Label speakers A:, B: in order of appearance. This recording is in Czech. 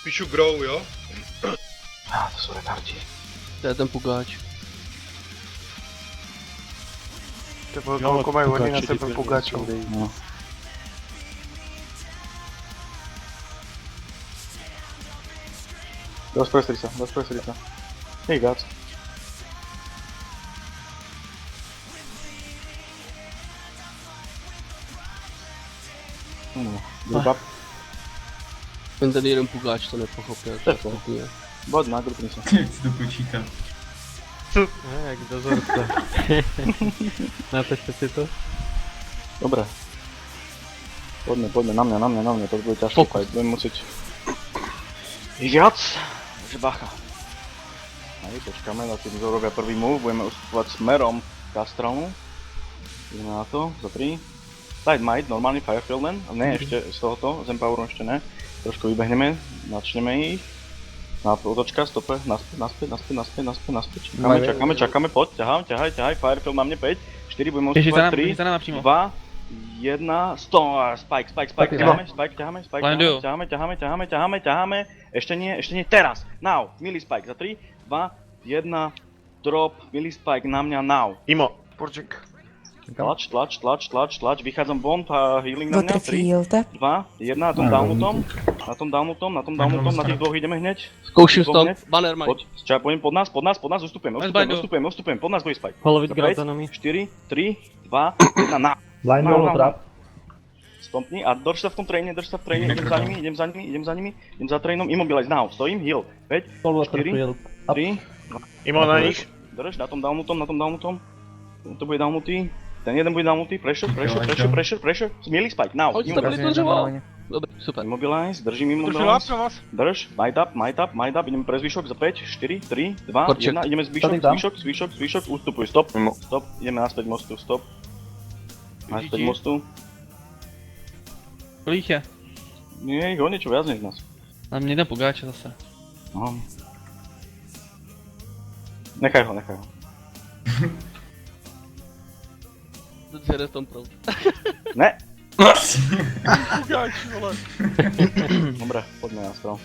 A: Píšu grow, jo?
B: To jsou retardi.
C: To je ten pugáč.
D: Tebo koľko majú oni na sebe pugáčov.
B: No. Rozprestri sa. Nech viac. Build up.
C: Ten jeden pugáč to nepochopil.
B: To je to. Bod na grupni sa.
E: Jak si to počítam.
D: Jak dozorca. Napešte si to.
B: Dobre. Poďme, na mňa, to bude ťažké fight, budem musieť... ísť viac, takže bacha. Aj, počkáme, na tým robia prvý move, budeme ustupovať smerom k Astromu. Ideme na to, za 3. Light Might, normálny Firefield len, ne ešte z tohoto, z Empoweru ešte ne. Trošku vybehneme, načneme ich. Otočka, stope, naspäť. Čakáme, poď, ťahaj, Firefield na mne 5, 4, budeme ustupovať 3, 2, 1, 100, Spike, ťaháme, ešte nie, teraz, now, Milli Spike, za 3, 2, 1, drop, Milli Spike na mňa, now.
A: Imo.
D: Purčik.
B: Tlač, vychádzam von, healing na mňa, 3, 2, 1, na tom downutom, na tých dvoch ideme hneď.
C: Zkouším stop, banner mají.
B: Poďme pod nás, ustupujem, pod nás dvoj Spike.
D: Poloviť grad za nami.
B: 4, 3, 2, 1, na.
F: Blind roll trap.
B: Stompni a drž sa v tom traine, idem za nimi, idem za trainom, immobilize now, stojím, heal, 5, 4, 3,
A: Imo na nich.
B: drž, na tom downutom, to bude downutý, ten jeden bude downutý, pressure, Milli Spike, now,
C: Hoď tam vytvořoval. Dobre, super.
B: immobilize, držím immobilize, drž, might up, ideme pre zvyšok za 5, 4, 3, 2,
C: Korček.
B: 1, ideme zvyšok, ustupuj, stop, ideme naspäť mostu, stop, naspäť mostu.
G: Kolik je?
B: Nie, ich o niečo viac než nás.
G: Na mě jeden pugáč zase.
B: No. Nechaj ho.
C: Zjede tom proud.
B: Ne!
A: Pugáč, vole.
B: Dobre, poďme na stranu.